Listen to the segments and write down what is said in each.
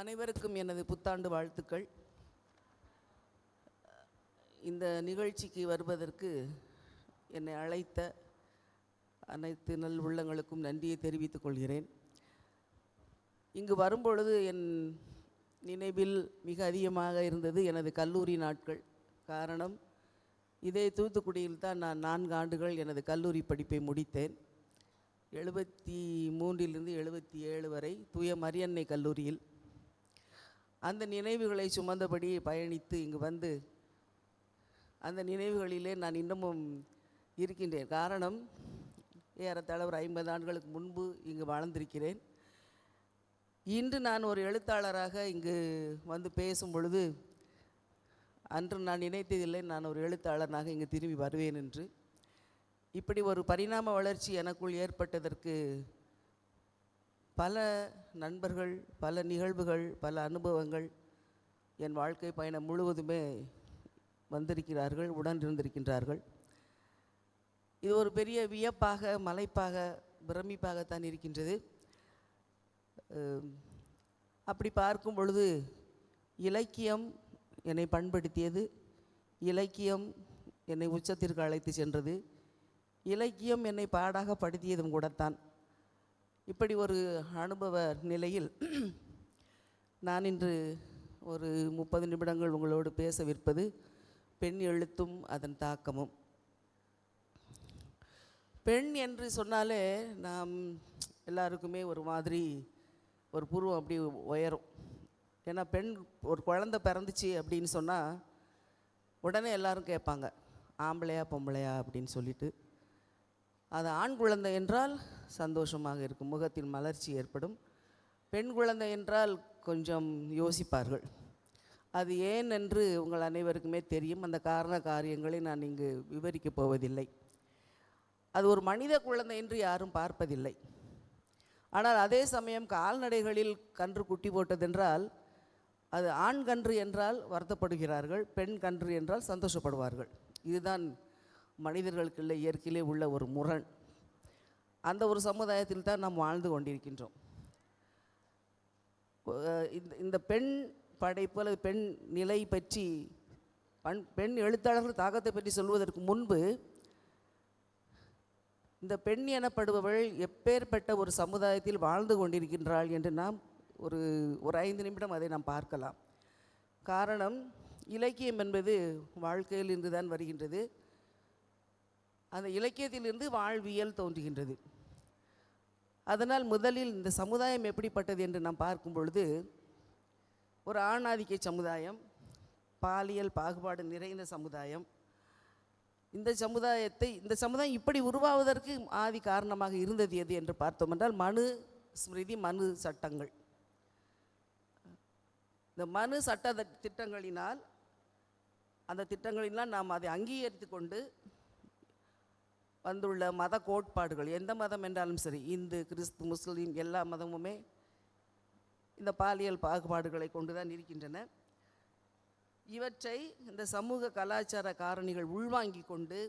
அனைவருக்கும் எனது புத்தாண்டு வாழ்த்துக்கள். இந்த நிகழ்ச்சிக்கு வருவதற்கு என்னை அழைத்த அனைத்து நல் உள்ளங்களுக்கும் நன்றியை தெரிவித்துக் கொள்கிறேன். இங்கு வரும்பொழுது என் நினைவில் மிக அதிகமாக இருந்தது எனது கல்லூரி நாட்கள். காரணம், இதே தூத்துக்குடியில் தான் நான் 4 ஆண்டுகள் எனது கல்லூரி படிப்பை முடித்தேன். 73 77 வரை தூய மரியன்னை கல்லூரியில். அந்த நினைவுகளை சுமந்தபடி பயணித்து இங்கு வந்து அந்த நினைவுகளிலே நான் இன்னமும் இருக்கின்றேன். காரணம், ஏறத்தாழ ஒரு 50 ஆண்டுகளுக்கு முன்பு இங்கு வாழ்ந்திருக்கிறேன். இன்று நான் ஒரு எழுத்தாளராக இங்கு வந்து பேசும் பொழுது, அன்று நான் நினைத்ததில்லை நான் ஒரு எழுத்தாளனாக இங்கு திரும்பி வருவேன் என்று. இப்படி ஒரு பரிணாம வளர்ச்சி எனக்குள் ஏற்பட்டதற்கு பல நண்பர்கள், பல நிகழ்வுகள், பல அனுபவங்கள் என் வாழ்க்கை பயணம் முழுவதுமே வந்திருக்கிறார்கள், உடன் இருந்திருக்கின்றார்கள். இது ஒரு பெரிய வியப்பாக, மலைப்பாக, பிரமிப்பாகத்தான் இருக்கின்றது. அப்படி பார்க்கும் பொழுது இலக்கியம் என்னை பண்படுத்தியது, இலக்கியம் என்னை உச்சத்திற்கு அழைத்து சென்றது, இலக்கியம் என்னை பாடாக படுத்தியதும் கூடத்தான். இப்படி ஒரு அனுபவ நிலையில் நான் இன்று ஒரு 30 நிமிடங்கள் உங்களோடு பேசவிருப்பது பெண் எழுத்தும் அதன் தாக்கமும். பெண் என்று சொன்னாலே நாம் எல்லாருக்குமே ஒரு மாதிரி ஒரு புருவம் அப்படி உயரும். ஏன்னா பெண், ஒரு குழந்தை பிறந்துச்சு அப்படின்னு சொன்னால் உடனே எல்லாரும் கேட்பாங்க, ஆம்பளையா பொம்பளையா அப்படின்னு சொல்லிட்டு. அது ஆண் குழந்தை என்றால் சந்தோஷமாக இருக்கும், முகத்தில் மலர்ச்சி ஏற்படும். பெண் குழந்தை என்றால் கொஞ்சம் யோசிப்பார்கள். அது ஏன் என்று உங்கள் அனைவருக்குமே தெரியும். அந்த காரண காரியங்களை நான் இங்கு விவரிக்கப் போவதில்லை. அது ஒரு மனித குழந்தை என்று யாரும் பார்ப்பதில்லை. ஆனால் அதே சமயம் கால்நடைகளில் கன்று குட்டி போட்டதென்றால் அது ஆண் கன்று என்றால் வருத்தப்படுகிறார்கள், பெண் கன்று என்றால் சந்தோஷப்படுவார்கள். இதுதான் மனிதர்களுக்குள்ள இயற்கையிலே உள்ள ஒரு முரண். அந்த ஒரு சமுதாயத்தில் தான் நாம் வாழ்ந்து கொண்டிருக்கின்றோம். இந்த பெண் படைப்பு அல்லது பெண் நிலை பற்றி, பெண் எழுத்தாளர்கள் தாக்கத்தை பற்றி சொல்வதற்கு முன்பு, இந்த பெண் எனப்படுபவள் எப்பேற்பட்ட ஒரு சமுதாயத்தில் வாழ்ந்து கொண்டிருக்கின்றாள் என்று நாம் ஒரு 5 நிமிடம் அதை நாம் பார்க்கலாம். காரணம், இலக்கியம் என்பது வாழ்க்கையில் இருந்து தான் வருகின்றது. அந்த இலக்கியத்திலிருந்து வாழ்வியல் தோன்றுகின்றது. அதனால் முதலில் இந்த சமுதாயம் எப்படிப்பட்டது என்று நாம் பார்க்கும் பொழுது, ஒரு ஆணாதிக்க சமுதாயம், பாலியல் பாகுபாடு நிறைந்த சமுதாயம். இந்த சமுதாயம் இப்படி உருவாவதற்கு ஆதி காரணமாக இருந்தது எது என்று பார்த்தோம் என்றால் மனு ஸ்மிருதி, மனு சட்டங்கள். இந்த மனு சட்ட திட்டங்களினால், அந்த திட்டங்களினால் நாம் அதை அங்கீகரித்து கொண்டு வந்துள்ள மத கோட்பாடுகள், எந்த மதம் என்றாலும் சரி, இந்து, கிறிஸ்து, முஸ்லீம், எல்லா மதமுமே இந்த பாலியல் பாகுபாடுகளை கொண்டு தான் இருக்கின்றன. இவற்றை இந்த சமூக கலாச்சார காரணிகள் உள்வாங்கி கொண்டு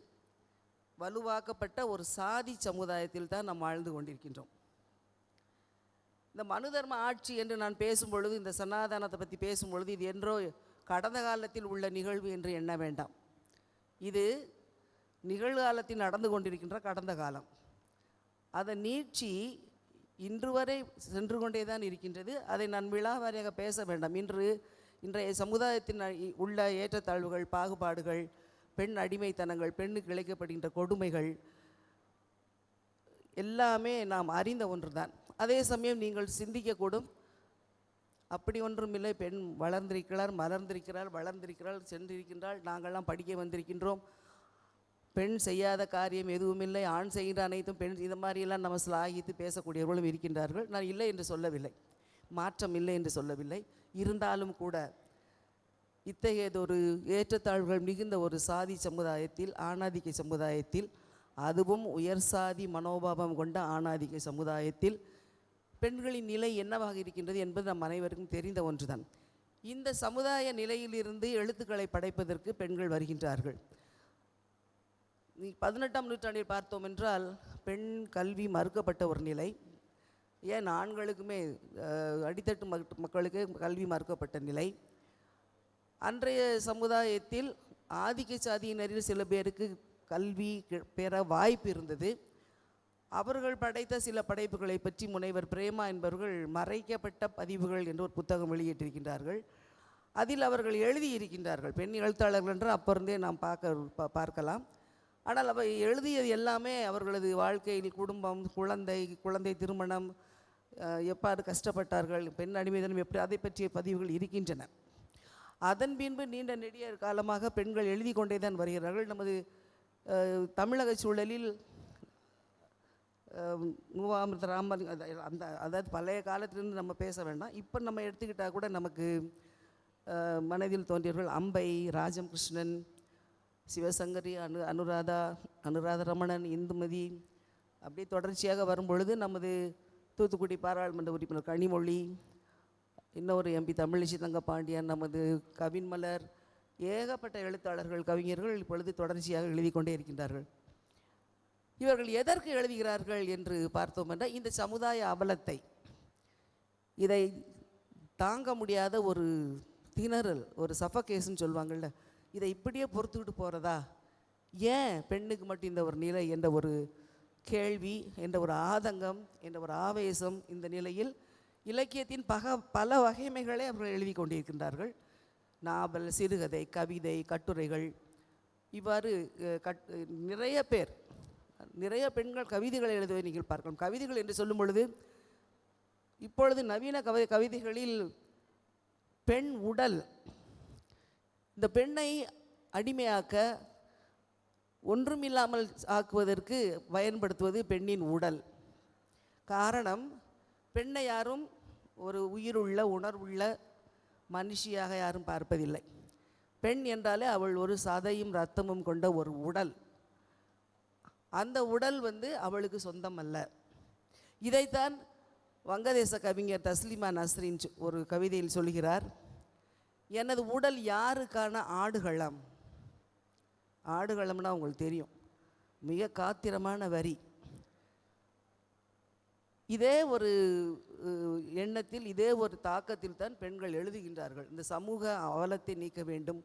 வலுவாக்கப்பட்ட ஒரு சாதி சமுதாயத்தில் தான் நாம் வாழ்ந்து கொண்டிருக்கின்றோம். இந்த மனு தர்ம ஆட்சி என்று நான் பேசும்பொழுது, இந்த சனாதனத்தை பற்றி பேசும்பொழுது, இது என்றோ கடந்த காலத்தில் உள்ள நிகழ்வு என்று எண்ண வேண்டாம். இது நிகழ்காலத்தில் நடந்து கொண்டிருக்கின்ற கடந்த காலம். அதன் நீட்சி இன்று வரை சென்று கொண்டே தான் இருக்கின்றது. அதை நான் விழாவாரியாக பேச வேண்டாம். இன்றைய சமுதாயத்தின் உள்ள ஏற்றத்தாழ்வுகள், பாகுபாடுகள், பெண் அடிமைத்தனங்கள், பெண்ணுக்கு இழைக்கப்படுகின்ற கொடுமைகள் எல்லாமே நாம் அறிந்த ஒன்று தான். அதே சமயம் நீங்கள் சிந்திக்கக்கூடும், அப்படி ஒன்றுமில்லை, பெண் வளர்ந்திருக்கிறாள், மலர்ந்திருக்கிறாள், வளர்ந்திருக்கிறாள், சென்றிருக்கின்றாள், நாங்கள்லாம் படிக்க வந்திருக்கின்றோம், பெண் செய்யாத காரியம் எதுவுமில்லை, ஆண் செய்கின்ற அனைத்தும் பெண், இது மாதிரியெல்லாம் நம்ம சிலாகித்து பேசக்கூடியவர்களும் இருக்கின்றார்கள். நான் இல்லை என்று சொல்லவில்லை, மாற்றம் இல்லை என்று சொல்லவில்லை. இருந்தாலும் கூட இத்தகையதொரு ஏற்றத்தாழ்வுகள் மிகுந்த ஒரு சாதி சமுதாயத்தில், ஆணாதிக்க சமுதாயத்தில், அதுவும் உயர் சாதி மனோபாவம் கொண்ட ஆணாதிக்க சமுதாயத்தில் பெண்களின் நிலை என்னவாக இருக்கின்றது என்பது நம் அனைவருக்கும் தெரிந்த ஒன்றுதான். இந்த சமுதாய நிலையிலிருந்து எழுத்துக்களை படைப்பதற்கு பெண்கள் வருகின்றார்கள். 18ஆம் நூற்றாண்டில் பார்த்தோம் என்றால் பெண் கல்வி மறுக்கப்பட்ட ஒரு நிலை. ஏன் ஆண்களுக்குமே அடித்தட்டு மக்களுக்கு கல்வி மறுக்கப்பட்ட நிலை. அன்றைய சமுதாயத்தில் ஆதிக்க சாதியினரில் சில பேருக்கு கல்வி பெற வாய்ப்பு இருந்தது. அவர்கள் படைத்த சில படைப்புகளை பற்றி முனைவர் பிரேமா என்பவர்கள் மறைக்கப்பட்ட பதிவுகள் என்று ஒரு புத்தகம் வெளியிட்டிருக்கின்றார்கள். அதில் அவர்கள் எழுதியிருக்கின்றார்கள். பெண் எழுத்தாளர்கள் என்று அப்போ இருந்தே நாம் பார்க்கலாம். ஆனால் அவை எழுதியது எல்லாமே அவர்களது வாழ்க்கையில் குடும்பம், குழந்தை திருமணம், எவ்வாறு கஷ்டப்பட்டார்கள், பெண் அடிமைதனம் எப்படி, அதை பற்றிய பதிவுகள் இருக்கின்றன. அதன் பின்பு நீண்ட நெடிய காலமாக பெண்கள் எழுதி கொண்டே தான் வருகிறார்கள். நமது தமிழக சூழலில் ராமன் அதாவது பழைய காலத்திலிருந்து நம்ம பேச வேண்டாம். இப்போ நம்ம எடுத்துக்கிட்டால் கூட நமக்கு மனதில் தோன்றியவர்கள் அம்பை, ராஜம் கிருஷ்ணன், சிவசங்கரி, அனுராத ரமணன், இந்துமதி, அப்படியே தொடர்ச்சியாக வரும்பொழுது நமது தூத்துக்குடி பாராளுமன்ற உறுப்பினர் கனிமொழி, இன்னொரு எம்பி தமிழிசை தங்கப்பாண்டியன், நமது கவின்மலர், ஏகப்பட்ட எழுத்தாளர்கள், கவிஞர்கள் இப்பொழுது தொடர்ச்சியாக எழுதி கொண்டே இருக்கின்றார்கள். இவர்கள் எதற்கு எழுதுகிறார்கள் என்று பார்த்தோம் என்றால், இந்த சமுதாய அவலத்தை, இதை தாங்க முடியாத ஒரு திணறல், ஒரு சஃபகேஷன் சொல்லுவாங்கள்ல, இதை இப்படியே பொறுத்துக்கிட்டு போகிறதா, ஏன் பெண்ணுக்கு மட்டும் இந்த ஒரு நிலை என்ற ஒரு கேள்வி, என்ற ஒரு ஆதங்கம், என்ற ஒரு ஆவேசம், இந்த நிலையில் இலக்கியத்தின் பல வகைமைகளை அவர்கள் எழுதி கொண்டிருக்கின்றார்கள். நாவல், சிறுகதை, கவிதை, கட்டுரைகள், இவ்வாறு நிறைய பெண்கள் கவிதைகளை எழுதுவதை நீங்கள் பார்க்கலாம். கவிதைகள் என்று சொல்லும் பொழுது இப்பொழுது நவீன கவிதைகளில் பெண் உடல், இந்த பெண்ணை அடிமையாக்க, ஒன்றுமில்லாமல் ஆக்குவதற்கு பயன்படுத்துவது பெண்ணின் உடல். காரணம், பெண்ணை யாரும் ஒரு உயிருள்ள உணர்வுள்ள மனுஷியாக யாரும் பார்ப்பதில்லை. பெண் என்றாலே அவள் ஒரு சதையும் இரத்தமும் கொண்ட ஒரு உடல். அந்த உடல் அவளுக்கு சொந்தம் அல்ல. இதைத்தான் வங்கதேச கவிஞர் தஸ்லிமா நஸ்ரின் ஒரு கவிதையில் சொல்கிறார். எனது உடல் யாருக்கான ஆடுகளம். ஆடுகளம்னா உங்களுக்கு தெரியும், மிக காத்திரமான வரி. இதே ஒரு எண்ணத்தில், இதே ஒரு தாக்கத்தில் தான் பெண்கள் எழுதுகின்றார்கள். இந்த சமூக அவலத்தை நீக்க வேண்டும்,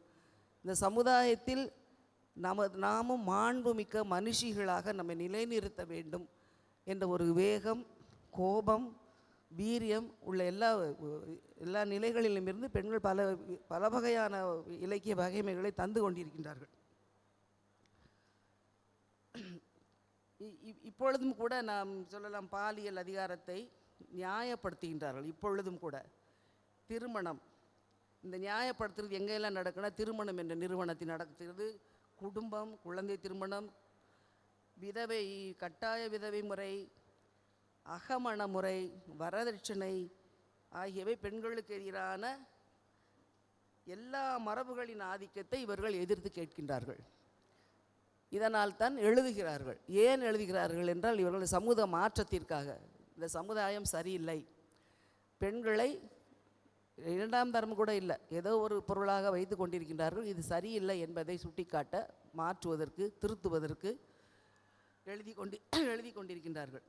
இந்த சமுதாயத்தில் நாமும் மாண்புமிக்க மனுஷிகளாக நம்ம நிலைநிறுத்த வேண்டும் என்ற ஒரு வேகம், கோபம், வீரியம் உள்ள எல்லா நிலைகளிலும் இருந்து பெண்கள் பல வகையான இலக்கிய வகைமைகளை தந்து கொண்டிருக்கின்றார்கள். இப்பொழுதும் கூட நாம் சொல்லலாம், பாலியல் அதிகாரத்தை நியாயப்படுத்துகின்றார்கள். இப்பொழுதும் கூட திருமணம், இந்த நியாயப்படுத்துறது எங்கெல்லாம் நடக்குன்னா, திருமணம் என்ற நிறுவனத்தில் நடக்கிறது. குடும்பம், குழந்தை திருமணம், விதவை, கட்டாய விதவை முறை, அகமண முறை, வரதட்சணை ஆகியவை பெண்களுக்கு எதிரான எல்லா மரபுகளின் ஆதிக்கத்தை இவர்கள் எதிர்த்து கேட்கின்றார்கள். இதனால் தான் எழுதுகிறார்கள். ஏன் எழுதுகிறார்கள் என்றால், இவர்கள் சமூக மாற்றத்திற்காக. இந்த சமுதாயம் சரியில்லை, பெண்களை இரண்டாம் தரம் கூட இல்லை, ஏதோ ஒரு பொருளாக வைத்து கொண்டிருக்கின்றார்கள். இது சரியில்லை என்பதை சுட்டிக்காட்ட, மாற்றுவதற்கு, திருத்துவதற்கு எழுதி கொண்டிருக்கின்றார்கள்.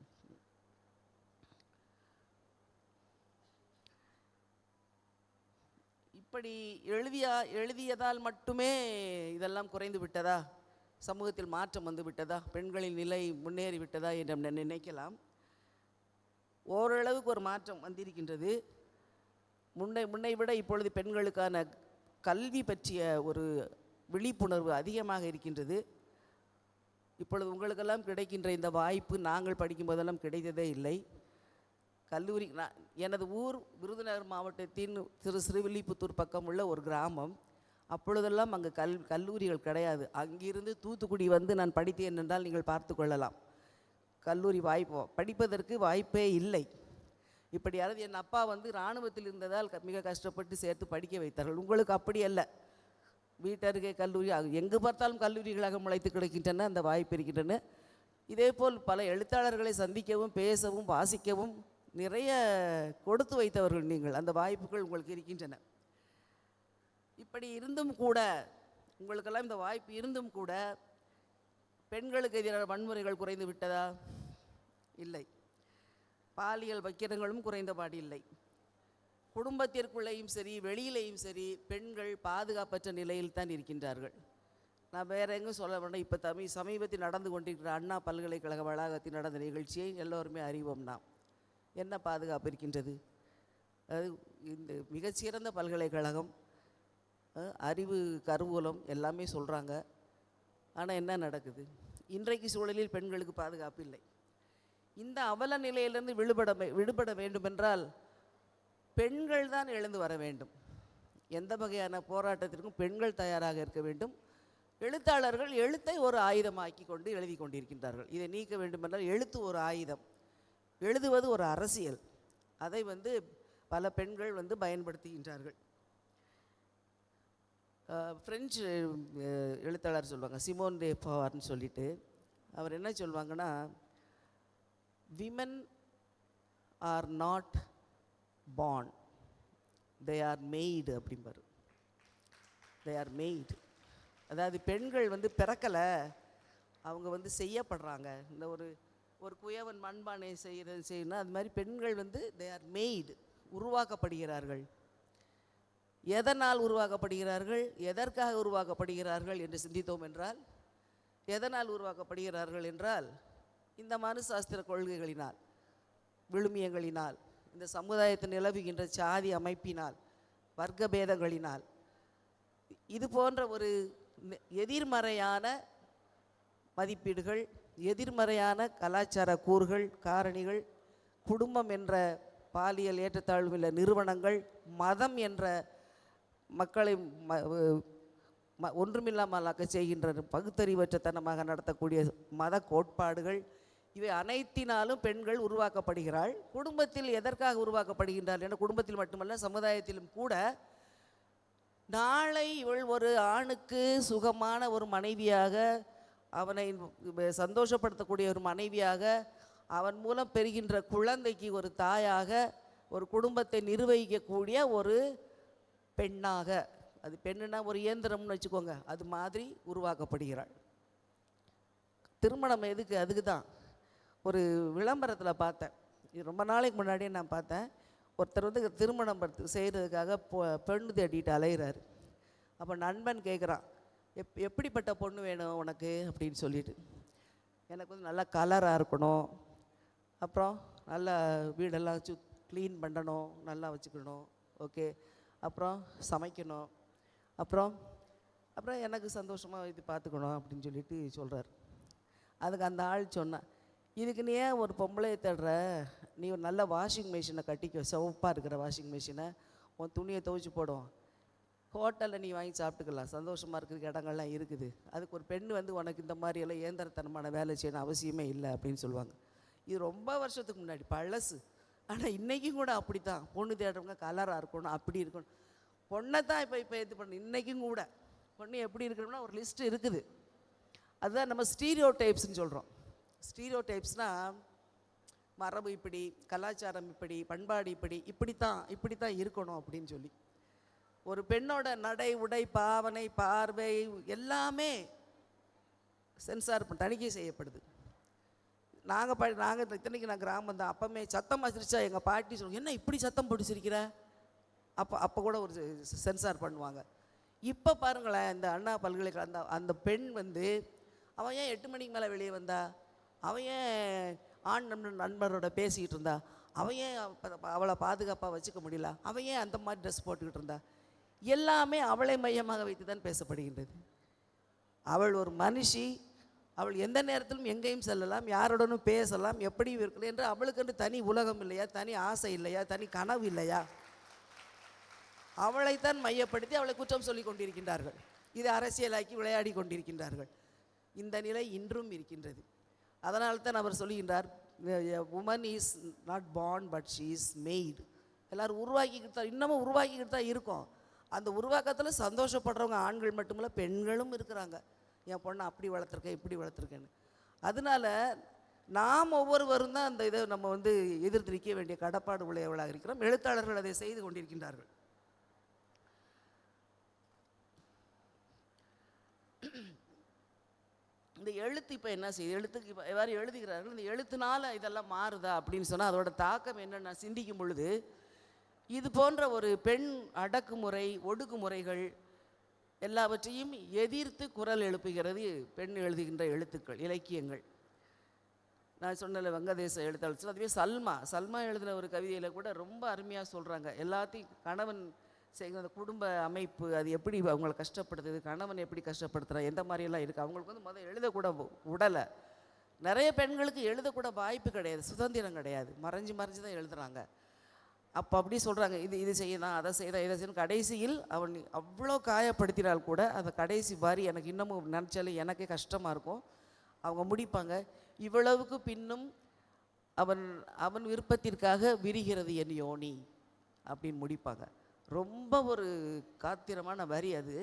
இப்படி எழுதியதால் மட்டுமே இதெல்லாம் குறைந்து விட்டதா, சமூகத்தில் மாற்றம் வந்து விட்டதா, பெண்களின் நிலை முன்னேறி விட்டதா என்று நினைக்கலாம். ஓரளவுக்கு ஒரு மாற்றம் வந்திருக்கின்றது. முன்னை விட இப்பொழுது பெண்களுக்கான கல்வி பற்றிய ஒரு விழிப்புணர்வு அதிகமாக இருக்கின்றது. இப்பொழுது உங்களுக்கெல்லாம் கிடைக்கின்ற இந்த வாய்ப்பு நாங்கள் படிக்கும்போதெல்லாம் கிடைத்ததே இல்லை. கல்லூரி, எனது ஊர் விருதுநகர் மாவட்டத்தின் சிறுவில்லிபுத்தூர் பக்கம் உள்ள ஒரு கிராமம். அப்பொழுதெல்லாம் அங்கே கல்லூரிகள் கிடையாது. அங்கிருந்து தூத்துக்குடி நான் படித்தேன் என்றால் நீங்கள் பார்த்து கொள்ளலாம். கல்லூரி படிப்பதற்கு வாய்ப்பே இல்லை. இப்படி யாராவது, என் அப்பா இராணுவத்தில் இருந்ததால் மிக கஷ்டப்பட்டு சேர்த்து படிக்க வைத்தார்கள். உங்களுக்கு அப்படி அல்ல, வீட்டருகே கல்லூரி, எங்கு பார்த்தாலும் கல்லூரிகளாக முளைத்து கிடக்கின்றன, அந்த வாய்ப்பு இருக்கின்றன. இதேபோல் பல எழுத்தாளர்களை சந்திக்கவும், பேசவும், வாசிக்கவும் நிறைய கொடுத்து வைத்தவர்கள் நீங்கள். அந்த வாய்ப்புகள் உங்களுக்கு இருக்கின்றன. இப்படி இருந்தும் கூட, உங்களுக்கெல்லாம் இந்த வாய்ப்பு இருந்தும் கூட, பெண்களுக்கு எதிரான வன்முறைகள் குறைந்து விட்டதா? இல்லை. பாலியல் வக்கிரங்களும் குறைந்தபாடு இல்லை. குடும்பத்திற்குள்ளேயும் சரி வெளியிலேயும் சரி பெண்கள் பாதுகாப்பற்ற நிலையில் தான் இருக்கின்றார்கள். நான் வேற எங்கும் சொல்ல வேண்டாம். இப்போ சமீபத்தில் நடந்து கொண்டிருக்கிற அண்ணா பல்கலைக்கழக வளாகத்தில் நடந்த நிகழ்ச்சியை எல்லோருமே அறிவோம். நாம் என்ன பாதுகாப்பு இருக்கின்றது? அது இந்த மிகச்சிறந்த பல்கலைக்கழகம், அறிவு கருவூலம் எல்லாமே சொல்கிறாங்க. ஆனால் என்ன நடக்குது? இன்றைக்கு சூழலில் பெண்களுக்கு பாதுகாப்பு இல்லை. இந்த அவல நிலையிலிருந்து விடுபட வேண்டுமென்றால் பெண்கள் தான் எழுந்து வர வேண்டும். எந்த வகையான போராட்டத்திற்கும் பெண்கள் தயாராக இருக்க வேண்டும். எழுத்தாளர்கள் எழுத்தை ஒரு ஆயுதமாக்கி கொண்டு எழுதி கொண்டிருக்கின்றார்கள். இதை நீக்க வேண்டுமென்றால் எழுத்து ஒரு ஆயுதம், எழுதுவது ஒரு அரசியல். அதை பல பெண்கள் பயன்படுத்துகின்றார்கள். ஃப்ரெஞ்சு எழுத்தாளர் சொல்லுவாங்க, சிமோன் டே பவார்னு சொல்லிட்டு. அவர் என்ன சொல்லுவாங்கன்னா, women R not born, they are made அப்படிம்பாரு. they are made. அதாவது பெண்கள் பிறக்கலை, அவங்க செய்யப்படுறாங்க. இந்த ஒரு குயவன் மண்பானை செய்யணும், அது மாதிரி பெண்கள் they are made, உருவாக்கப்படுகிறார்கள். எதனால் உருவாக்கப்படுகிறார்கள், எதற்காக உருவாக்கப்படுகிறார்கள் என்று சிந்தித்தோம் என்றால், எதனால் உருவாக்கப்படுகிறார்கள் என்றால் இந்த மனுசாஸ்திர கொள்கைகளினால், விழுமியங்களினால், இந்த சமுதாயத்தில் நிலவுகின்ற சாதி அமைப்பினால், வர்க்க பேதங்களினால், இது போன்ற ஒரு எதிர்மறையான மதிப்பீடுகள், எதிர்மறையான கலாச்சார கூறுகள், காரணிகள், குடும்பம் என்ற பாலியல் ஏற்றத்தாழ்வுள்ள நிறுவனங்கள், மதம் என்ற மக்களை ஒன்றுமில்லாமலாக்க செய்கின்ற பகுத்தறிவற்றத்தனமாக நடத்தக்கூடிய மத கோட்பாடுகள், இவை அனைத்தினாலும் பெண்கள் உருவாக்கப்படுகிறாள். குடும்பத்தில் எதற்காக உருவாக்கப்படுகின்றாள் என்ற, குடும்பத்தில் மட்டுமல்ல சமுதாயத்திலும் கூட, நாளை இவள் ஒரு ஆணுக்கு சுகமான ஒரு மனைவியாக, அவனை சந்தோஷப்படுத்தக்கூடிய ஒரு மனைவியாக, அவன் மூலம் பெறுகின்ற குழந்தைக்கு ஒரு தாயாக, ஒரு குடும்பத்தை நிர்வகிக்கக்கூடிய ஒரு பெண்ணாக, அது பெண்ணுனா ஒரு இயந்திரம்னு வச்சுக்கோங்க, அது மாதிரி உருவாக்கப்படுகிறாள். திருமணம் எதுக்கு? அதுக்கு தான். ஒரு விளம்பரத்தில் பார்த்தேன், இது ரொம்ப நாளைக்கு முன்னாடியே நான் பார்த்தேன். ஒருத்தர் திருமணம் செய்கிறதுக்காக பெண்ணு தேடிட்டு அலைகிறாரு. அப்போ நண்பன் கேட்குறான், எப்படிப்பட்ட பொண்ணு வேணும் உனக்கு அப்படின்னு சொல்லிட்டு. எனக்கு நல்லா கலராக இருக்கணும், அப்புறம் நல்லா வீடெல்லாம் க்ளீன் பண்ணணும், நல்லா வச்சுக்கணும், ஓகே, அப்புறம் சமைக்கணும், அப்புறம் எனக்கு சந்தோஷமாக இது பார்த்துக்கணும் அப்படின்னு சொல்லிட்டு சொல்கிறார். அதுக்கு அந்த ஆள் சொன்னான், இதுக்கு நீ ஏன் ஒரு பொம்பளையை தேடுற? நீ ஒரு நல்ல வாஷிங் மிஷினை கட்டிக்க, சிவப்பாக இருக்கிற வாஷிங் மிஷினை, உன் துணியை துவைச்சி போடும், ஹோட்டலில் நீ வாங்கி சாப்பிட்டுக்கலாம், சந்தோஷமாக இருக்கிற இடங்கள்லாம் இருக்குது. அதுக்கு ஒரு பெண் உனக்கு இந்த மாதிரியெல்லாம் இயந்திரத்தனமான வேலை செய்யணும் அவசியமே இல்லை அப்படின்னு சொல்லுவாங்க. இது ரொம்ப வருஷத்துக்கு முன்னாடி பழசு. ஆனால் இன்றைக்கும் கூட அப்படி தான். பொண்ணு தேடுறவங்க கலராக இருக்கணும், அப்படி இருக்கணும். பொண்ணை தான் இப்போ இது பண்ணணும். இன்றைக்கும் கூட பொண்ணு எப்படி இருக்கணும்னா ஒரு லிஸ்ட்டு இருக்குது. அதுதான் நம்ம ஸ்டீரியோ டைப்ஸ்ன்னு சொல்கிறோம். ஸ்டீரியோ டைப்ஸ்னால் மரபு இப்படி, கலாச்சாரம் இப்படி, பண்பாடு இப்படி தான் இருக்கணும் அப்படின்னு சொல்லி. ஒரு பெண்ணோட நடை, உடை, பாவனை, பார்வை எல்லாமே சென்சார் தணிக்கை செய்யப்படுது. நாங்கள் இத்தனைக்கு நான் கிராமம் தான். அப்பமே சத்தமாக சிரிச்சா எங்கள் பாட்டி சொல்லுவாங்க, என்ன இப்படி சத்தம் போட்டு சிரிக்கிற? அப்போ கூட ஒரு சென்சார் பண்ணுவாங்க. இப்போ பாருங்களேன், இந்த அண்ணா பல்கலைக்கழகம் அந்த பெண் அவன் ஏன் 8 மணிக்கு மேலே வெளியே வந்தா, அவன் ஏன் ஆண் நண்பரோட பேசிக்கிட்டு இருந்தா, அவன் ஏன் அவளை பாதுகாப்பாக வச்சுக்க முடியல, அவன் ஏன் அந்த மாதிரி ட்ரெஸ் போட்டுக்கிட்டு இருந்தா, எல்லாமே அவளை மையமாக வைத்து தான் பேசப்படுகின்றது. அவள் ஒரு மனுஷி, அவள் எந்த நேரத்திலும் எங்கேயும் செல்லலாம், யாருடனும் பேசலாம், எப்படியும் இருக்கலாம் என்று அவளுக்கென்று தனி உலகம் இல்லையா, தனி ஆசை இல்லையா, தனி கனவு இல்லையா? அவளைத்தான் மையப்படுத்தி அவளை குற்றம் சொல்லி கொண்டிருக்கின்றார்கள். இது அரசியலாக்கி விளையாடி கொண்டிருக்கின்றார்கள். இந்த நிலை இன்றும் இருக்கின்றது. அதனால்தான் அவர் சொல்லுகின்றார், woman is not born but she is made. எல்லோரும் உருவாக்கிக்கிட்டு தான், இன்னமும் உருவாக்கிக்கிட்டு தான் இருக்கோம். அந்த உருவாக்கத்தில் சந்தோஷப்படுறவங்க ஆண்கள் மட்டுமில்ல, பெண்களும் இருக்கிறாங்க. என் பொண்ணை அப்படி வளர்த்துருக்கேன், இப்படி வளர்த்துருக்கேன்னு. அதனால் நாம் ஒவ்வொருவரும் தான் அந்த இதை நம்ம எதிர்த்து நிற்க வேண்டிய கடப்பாடு உடையவளாக இருக்கிறோம். எழுத்தாளர்கள் அதை செய்து கொண்டிருக்கின்றார்கள். இந்த எழுத்து இப்போ என்ன செய்யுது, எழுத்துக்கு இப்போ எவ்வாறு எழுதுகிறார்கள், இந்த எழுத்துனால இதெல்லாம் மாறுதா அப்படின்னு சொன்னால் அதோட தாக்கம் என்னென்னு சிந்திக்கும் பொழுது, இது போன்ற ஒரு பெண் அடக்குமுறை ஒடுக்குமுறைகள் எல்லாவற்றையும் எதிர்த்து குரல் எழுப்புகிறது பெண் எழுதுகின்ற எழுத்துக்கள், இலக்கியங்கள். நான் சொன்னல வங்கதேச எழுத்தாளர், அதுவே சல்மா எழுதின ஒரு கவிதையில் கூட ரொம்ப அருமையாக சொல்கிறாங்க. எல்லாத்தையும் கணவன் செய்கிற அந்த குடும்ப அமைப்பு அது எப்படி அவங்கள கஷ்டப்படுத்துது, கணவன் எப்படி கஷ்டப்படுத்துகிறான், எந்த மாதிரியெல்லாம் இருக்குது. அவங்களுக்கு வந்து முதல் எழுதக்கூட உடலை, நிறைய பெண்களுக்கு எழுதக்கூட வாய்ப்பு கிடையாது, சுதந்திரம் கிடையாது, மறைஞ்சு தான் எழுதுகிறாங்க. அப்போ அப்படி சொல்கிறாங்க, இது செய்யலாம், அதை செய்யலாம், இதை செய்யணும். கடைசியில் அவன் அவ்வளோ காயப்படுத்தினால் கூட அந்த கடைசி வாரி எனக்கு இன்னமும் நினச்சாலும் எனக்கே கஷ்டமாக இருக்கும். அவங்க முடிப்பாங்க, இவ்வளவுக்கு பின்னும் அவன் விருப்பத்திற்காக விரிகிறது என் யோனி அப்படின்னு முடிப்பாங்க. ரொம்ப ஒரு காத்திரமான வரி அது.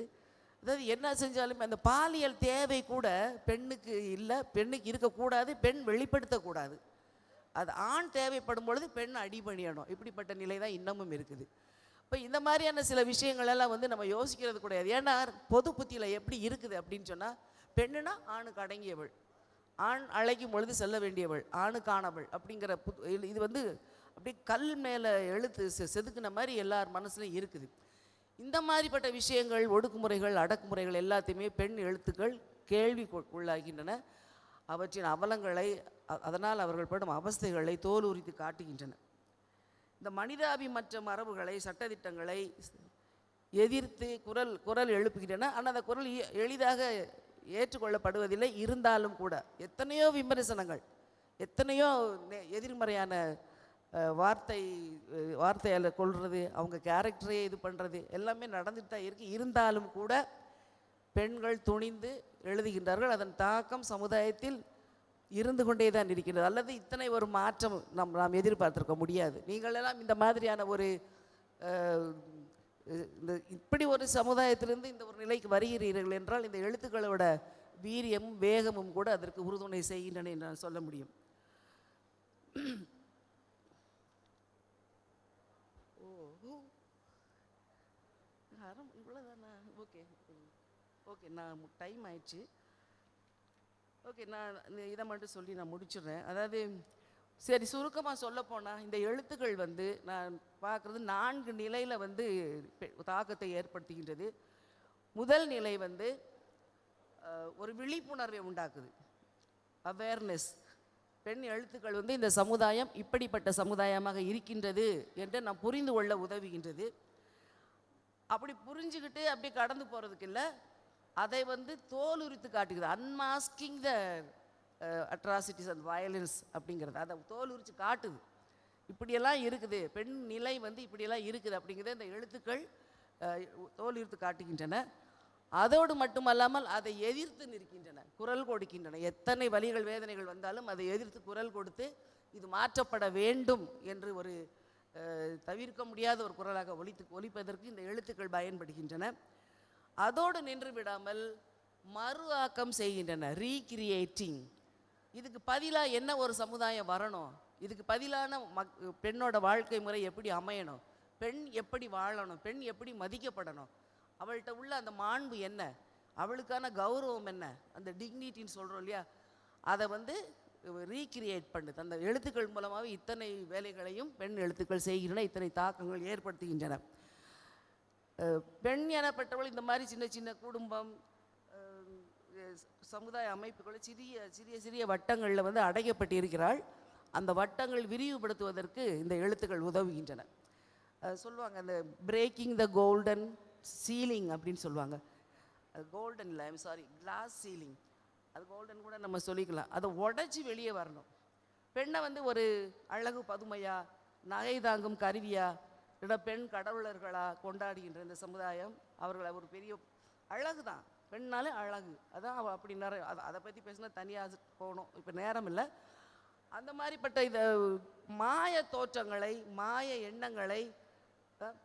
அதாவது என்ன செஞ்சாலுமே அந்த பாலியல் தேவை கூட பெண்ணுக்கு இல்லை, பெண்ணுக்கு இருக்கக்கூடாது, பெண் வெளிப்படுத்தக்கூடாது. அது ஆண் தேவைப்படும் பொழுது பெண் அடிபணியணும். இப்படிப்பட்ட நிலை தான் இன்னமும் இருக்குது. இப்போ இந்த மாதிரியான சில விஷயங்களெல்லாம் வந்து நம்ம யோசிக்கிறது கூடாது. ஏன்னா பொது புத்தியில் எப்படி இருக்குது அப்படின்னு சொன்னால், பெண்ணுனா ஆணுக்கு அடங்கியவள், ஆண் அழைக்கும் பொழுது செல்ல வேண்டியவள், ஆணுக்கானவள் அப்படிங்கிற இது வந்து அப்படி கல் மேலே எழுத்து செதுக்குன மாதிரி எல்லார் மனசுலையும் இருக்குது. இந்த மாதிரிப்பட்ட விஷயங்கள், ஒடுக்குமுறைகள், அடக்குமுறைகள் எல்லாத்தையுமே பெண் எழுத்துக்கள் கேள்வி உள்ளாகின்றன. அவற்றின் அவலங்களை, அதனால் அவர்கள் படும் அவஸ்தைகளை தோல் உரித்து காட்டுகின்றன. இந்த மனிதாபிமற்ற மரபுகளை, சட்டத்திட்டங்களை எதிர்த்து குரல் எழுப்புகின்றன. ஆனால் அந்த குரல் எளிதாக ஏற்றுக்கொள்ளப்படுவதில்லை. இருந்தாலும் கூட எத்தனையோ விமர்சனங்கள், எத்தனையோ எதிர்மறையான வார்த்தையால் கொள்வது, அவங்க கேரக்டரே இது பண்ணுறது எல்லாமே நடந்துட்டு தான் இருக்குது. இருந்தாலும் கூட பெண்கள் துணிந்து எழுதுகின்றார்கள். அதன் தாக்கம் சமுதாயத்தில் இருந்து கொண்டே தான் இருக்கின்றது. அல்லது இத்தனை ஒரு மாற்றம் நாம் எதிர்பார்த்திருக்க முடியாது. நீங்கள் எல்லாம் இந்த மாதிரியான ஒரு இந்த இப்படி ஒரு சமுதாயத்திலிருந்து இந்த ஒரு நிலைக்கு வருகிறீர்கள் என்றால் இந்த எழுத்துக்களோட வீரியமும் வேகமும் கூட அதற்கு உறுதுணை செய்கின்றன என்று நான் சொல்ல முடியும். இவ்வளோதானா? ஓகே நான் டைம் ஆயிடுச்சு. ஓகே, நான் இதை மட்டும் சொல்லி நான் முடிச்சிடுறேன். அதாவது சரி, சுருக்கமாக சொல்லப்போனால் இந்த எழுத்துக்கள் வந்து நான் பார்க்குறது 4 நிலையில் வந்து தாக்கத்தை ஏற்படுத்துகின்றது. முதல் நிலை வந்து ஒரு விழிப்புணர்வை உண்டாக்குது, அவேர்னஸ். பெண் எழுத்துக்கள் வந்து இந்த சமுதாயம் இப்படிப்பட்ட சமுதாயமாக இருக்கின்றது என்று நாம் புரிந்து கொள்ள உதவுகின்றது. அப்படி புரிஞ்சுக்கிட்டு அப்படி கடந்து போகிறதுக்கு இல்லை, அதை வந்து தோல் உரித்து காட்டுகிறது. Unmasking the atrocities and violence அப்படிங்கிறது அதை தோல் உரித்து காட்டுது. இப்படியெல்லாம் இருக்குது, பெண் நிலை வந்து இப்படியெல்லாம் இருக்குது அப்படிங்கிறத இந்த எழுத்துக்கள் தோல் உரித்து காட்டுகின்றன. அதோடு மட்டுமல்லாமல் அதை எதிர்த்து நிற்கின்றன, குரல் கொடுக்கின்றன. எத்தனை வலிகள் வேதனைகள் வந்தாலும் அதை எதிர்த்து குரல் கொடுத்து இது மாற்றப்பட வேண்டும் என்று ஒரு தவிர்க்க முடியாத ஒரு குரலாக ஒலிப்பதற்கு இந்த எழுத்துக்கள் பயன்படுகின்றன. அதோடு நின்று விடாமல் மறு ஆக்கம் செய்கின்றன, ரீக்ரியேட்டிங். இதுக்கு பதிலாக என்ன ஒரு சமுதாயம் வரணும், இதுக்கு பதிலான பெண்ணோட வாழ்க்கை முறை எப்படி அமையணும், பெண் எப்படி வாழணும், பெண் எப்படி மதிக்கப்படணும், அவள்கிட்ட உள்ள அந்த மாண்பு என்ன, அவளுக்கான கௌரவம் என்ன, அந்த டிக்னிட்டின்னு சொல்கிறோம் இல்லையா, அதை வந்து ரீக்ரியேட் பண்ணுது. அந்த எழுத்துக்கள் மூலமாக இத்தனை வேலைகளையும் பெண் எழுத்துக்கள் செய்கின்றன, இத்தனை தாக்கங்கள் ஏற்படுத்துகின்றன. பெண் எனப்பட்டவள் இந்த மாதிரி சின்ன சின்ன குடும்பம், சமுதாய அமைப்புகள் சிறிய சிறிய சிறிய வட்டங்களில் வந்து அடைக்கப்பட்டு இருக்கிறாள். அந்த வட்டங்கள் விரிவுபடுத்துவதற்கு இந்த எழுத்துக்கள் உதவுகின்றன. சொல்லுவாங்க அந்த பிரேக்கிங் த கோல்டன் சீலிங் அப்படின்னு சொல்லுவாங்க. கோல்டன் இல்லை, ஐம் சாரி, கிளாஸ் சீலிங். அது கோல்டன் கூட நம்ம சொல்லிக்கலாம். அதை உடைச்சி வெளியே வரணும். பெண்ணை வந்து ஒரு அழகு பதுமையா, நகை தாங்கும் கருவியா, இல்ல பெண் கடவுளர்களா கொண்டாடுகின்ற இந்த சமுதாயம் அவர்களை ஒரு பெரிய அழகு தான், பெண்ணாலே அழகு, அதான் அவள் அப்படி நிறைய அதை பற்றி பேசினா தனியாக போகணும், இப்போ நேரம் இல்லை. அந்த மாதிரிப்பட்ட இதை மாய தோற்றங்களை, மாய எண்ணங்களை,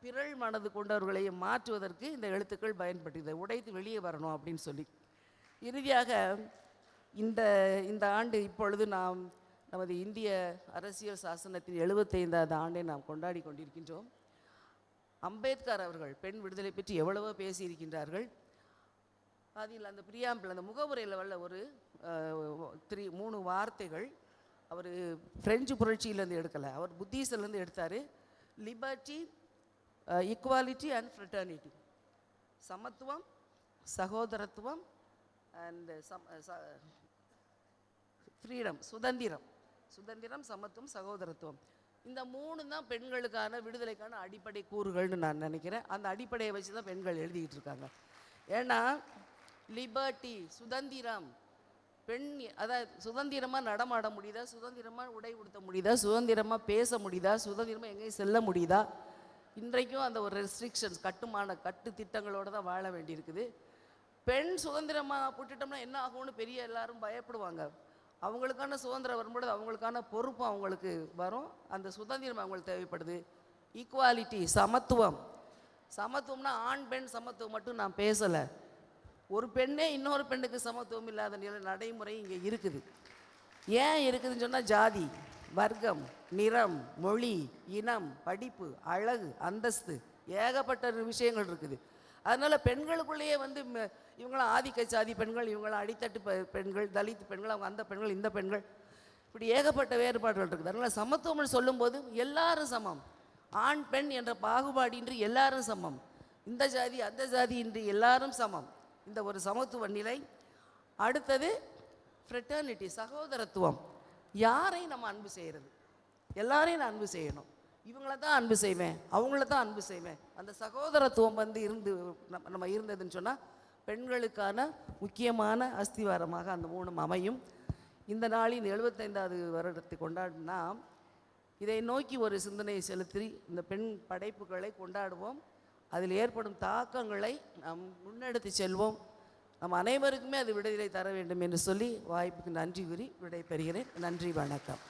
பிறள் மனது கொண்டவர்களை மாற்றுவதற்கு இந்த எழுத்துக்கள் பயன்படுது, உடைத்து வெளியே வரணும் அப்படின்னு சொல்லி. இறுதியாக இந்த ஆண்டு இப்பொழுது நாம் நமது இந்திய அரசியல் சாசனத்தின் 75வது ஆண்டை நாம் கொண்டாடி கொண்டிருக்கின்றோம். அம்பேத்கர் அவர்கள் பெண் விடுதலை பற்றி எவ்வளவோ பேசியிருக்கின்றார்கள். அதில் அந்த பிரியாம்பிள் அந்த முகவுரையில் வல்ல ஒரு 3 வார்த்தைகள் அவர் பிரெஞ்சு புரட்சியிலேருந்து எடுக்கலை, அவர் புத்திஸ்ட்லேருந்து எடுத்தார். லிபர்ட்டி, ஈக்குவாலிட்டி அண்ட் ஃப்ரெட்டர்னிட்டி, சமத்துவம், சகோதரத்துவம் அண்ட் ஃப்ரீடம், சுதந்திரம், சமத்துவம், சகோதரத்துவம். இந்த 3 தான் பெண்களுக்கான விடுதலைக்கான அடிப்படை கூறுகள்னு நான் நினைக்கிறேன். அந்த அடிப்படையை வச்சு தான் பெண்கள் எழுதிக்கிட்டு இருக்காங்க. ஏன்னா லிபர்ட்டி, சுதந்திரம், பெண் அதாவது சுதந்திரமாக நடமாட முடியுதா, சுதந்திரமாக உடை உடுத்த முடியுதா, சுதந்திரமாக பேச முடியுதா, சுதந்திரமாக எங்கேயும் செல்ல முடியுதா? இன்றைக்கும் அந்த ஒரு ரெஸ்ட்ரிக்ஷன்ஸ், கட்டு திட்டங்களோடு தான் வாழ வேண்டியிருக்குது. பெண் சுதந்திரமாக போட்டுட்டோம்னா என்ன ஆகும்னு பெரிய எல்லாரும் பயப்படுவாங்க. அவங்களுக்கான சுதந்திரம் வரும்பொழுது அவங்களுக்கான பொறுப்பு அவங்களுக்கு வரும். அந்த சுதந்திரம் அவங்களுக்கு தேவைப்படுது. ஈக்குவாலிட்டி, சமத்துவம்னா ஆண் பெண் சமத்துவம் மட்டும் நான் பேசலை. ஒரு பெண்ணே இன்னொரு பெண்ணுக்கு சமத்துவம் இல்லாத நிலை நடைமுறை இங்கே இருக்குது. ஏன் இருக்குதுன்னு சொன்னால் ஜாதி, வர்க்கம், நிறம், மொழி, இனம், படிப்பு, அழகு, அந்தஸ்து, ஏகப்பட்ட விஷயங்கள் இருக்குது. அதனால் பெண்களுக்குள்ளேயே இவங்களாம் ஆதிக்க சாதி பெண்கள், இவங்களாம் அடித்தட்டு பெண்கள், தலித் பெண்கள், அவங்க அந்த பெண்கள், இந்த பெண்கள், இப்படி ஏகப்பட்ட வேறுபாடுகள் இருக்குது. அதனால் சமத்துவம்னு சொல்லும்போது எல்லாரும் சமம், ஆண் பெண் என்ற பாகுபாடின்றி எல்லாரும் சமம், இந்த ஜாதி அந்த ஜாதி இன்றி எல்லாரும் சமம், இந்த ஒரு சமத்துவ நிலை. அடுத்தது ஃப்ரெட்டர்னிட்டி, சகோதரத்துவம். யாரையும் நம்ம அன்பு செய்கிறது, எல்லாரையும் நான் அன்பு செய்யணும், இவங்கள தான் அன்பு செய்வேன், அவங்கள தான் அன்பு செய்வேன். அந்த சகோதரத்துவம் நம்ம இருந்ததுன்னு சொன்னால் பெண்களுக்கான முக்கியமான அஸ்திவாரமாக அந்த 3 அமையும். இந்த நாளின் 75வது வருடத்தை கொண்டாடினா இதை நோக்கி ஒரு சிந்தனையை செலுத்தி இந்த பெண் படைப்புகளை கொண்டாடுவோம். அதில் ஏற்படும் தாக்கங்களை நாம் முன்னெடுத்து செல்வோம். நம் அனைவருக்குமே அது விடுதலை தர வேண்டும் என்று சொல்லி வாய்ப்புக்கு நன்றி கூறி விடை பெறுகிறேன். நன்றி, வணக்கம்.